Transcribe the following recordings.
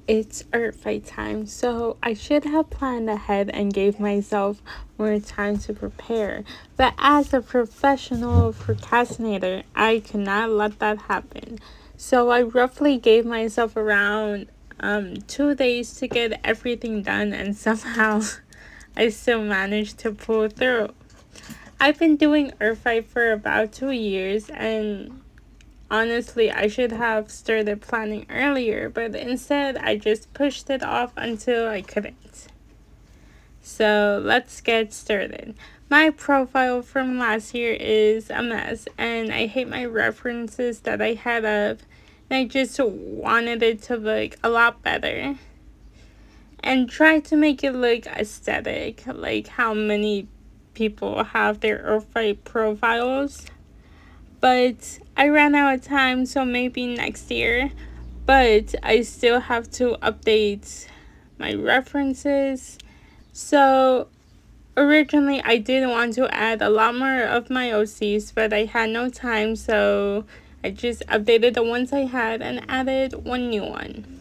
it's Earth Fight time, so I should have planned ahead and gave myself more time to prepare. But as a professional procrastinator, I could not let that happen. So I roughly gave myself around 2 days to get everything done, and somehow I still managed to pull through. I've been doing Earth Fight for about 2 years, and honestly, I should have started planning earlier, but instead I just pushed it off until I couldn't. So let's get started. My profile from last year is a mess, and I hate my references that I had of, and I just wanted it to look a lot better. And try to make it look aesthetic, like how many people have their Earth Fight profiles. But I ran out of time, so maybe next year. But I still have to update my references. So originally I did want to add a lot more of my OCs, but I had no time, so I just updated the ones I had and added one new one.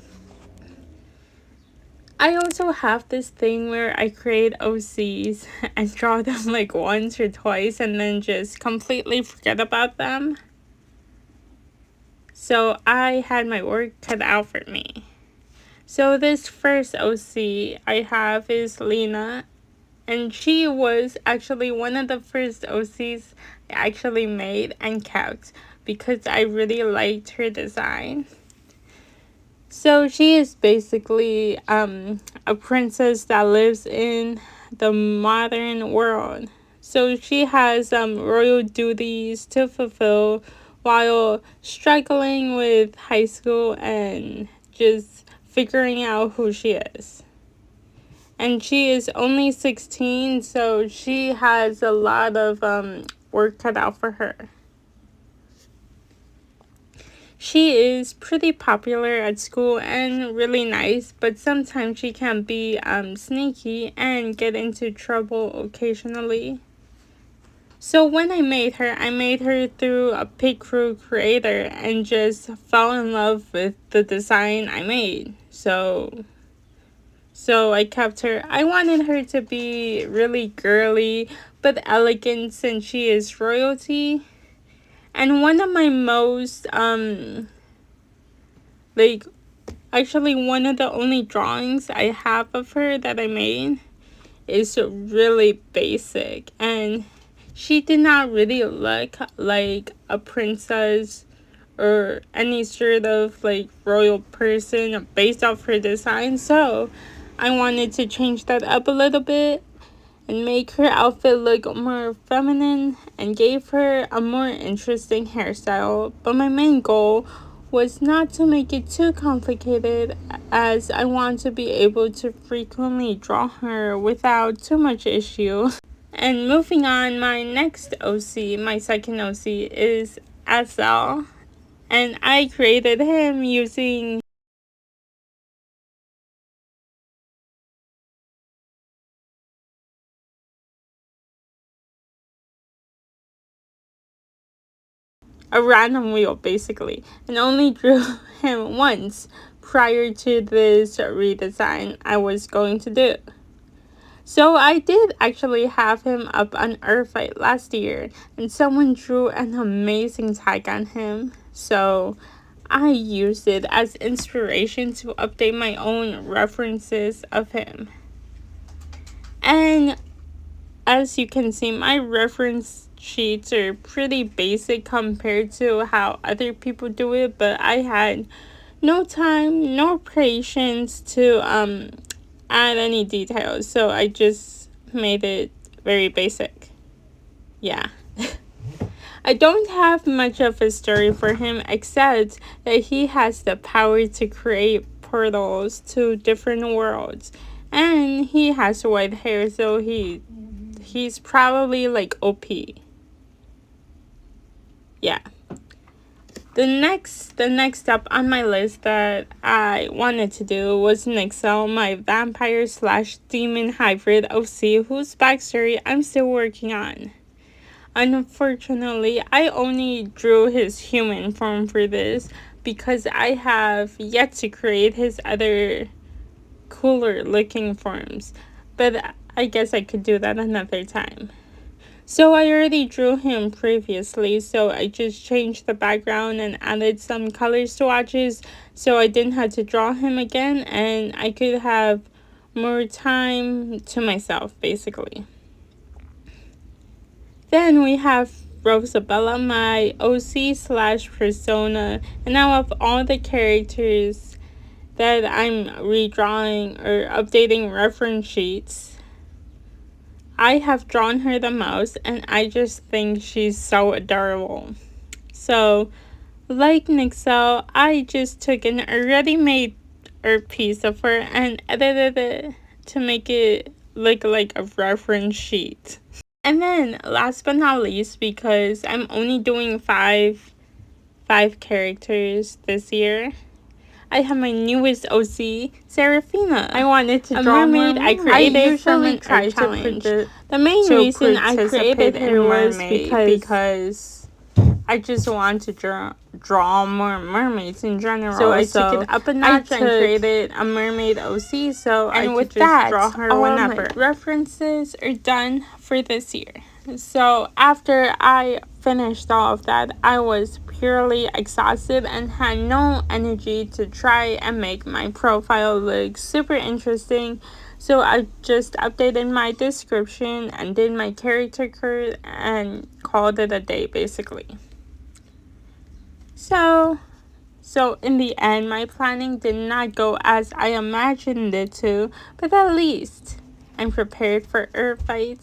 I also have this thing where I create OCs and draw them like once or twice and then just completely forget about them. So I had my work cut out for me. So this first OC I have is Lena, and she was actually one of the first OCs I actually made and kept because I really liked her design. So she is basically a princess that lives in the modern world. So she has royal duties to fulfill while struggling with high school and just figuring out who she is. And she is only 16, so she has a lot of work cut out for her. She is pretty popular at school and really nice, but sometimes she can be sneaky and get into trouble occasionally. So when I made her through a Picrew creator and just fell in love with the design I made. So I kept her. I wanted her to be really girly but elegant since she is royalty. And one of my most actually one of the only drawings I have of her that I made is really basic, and she did not really look like a princess or any sort of like royal person based off her design. So I wanted to change that up a little bit and make her outfit look more feminine and gave her a more interesting hairstyle. But my main goal was not to make it too complicated, as I want to be able to frequently draw her without too much issue. And moving on, my next OC, my second OC, is Asel, and I created him using a random wheel basically, and only drew him once prior to this redesign I was going to do. So I did actually have him up on Earth Fight last year, and someone drew an amazing tag on him. So I used it as inspiration to update my own references of him. And as you can see, my reference sheets are pretty basic compared to how other people do it, but I had no time, no patience to add any details, so I just made it very basic. Yeah. I don't have much of a story for him except that he has the power to create portals to different worlds, and he has white hair, so he's probably like OP. Yeah. The next up on my list that I wanted to do was Nixel, my vampire / demon hybrid OC, whose backstory I'm still working on. Unfortunately, I only drew his human form for this because I have yet to create his other cooler looking forms, but I guess I could do that another time. So I already drew him previously, so I just changed the background and added some color swatches so I didn't have to draw him again and I could have more time to myself, basically. Then we have Rosabella, my OC / persona, and now of all the characters that I'm redrawing or updating reference sheets, I have drawn her the most, and I just think she's so adorable. So, like Nixel, I just took an already made art piece of her and edited it to make it look like a reference sheet. And then, last but not least, because I'm only doing five characters this year, I have my newest OC, Seraphina. I wanted to draw a mermaid. I created from an art challenge. The main reason I created her was because I just wanted to draw more mermaids in general. So I took it up a notch and created a mermaid OC. So I could just draw her whenever. My references are done for this year. So after I finished all of that, I was purely exhausted and had no energy to try and make my profile look super interesting. So I just updated my description and did my character card and called it a day, basically. So in the end, my planning did not go as I imagined it to, but at least I'm prepared for Earth fights.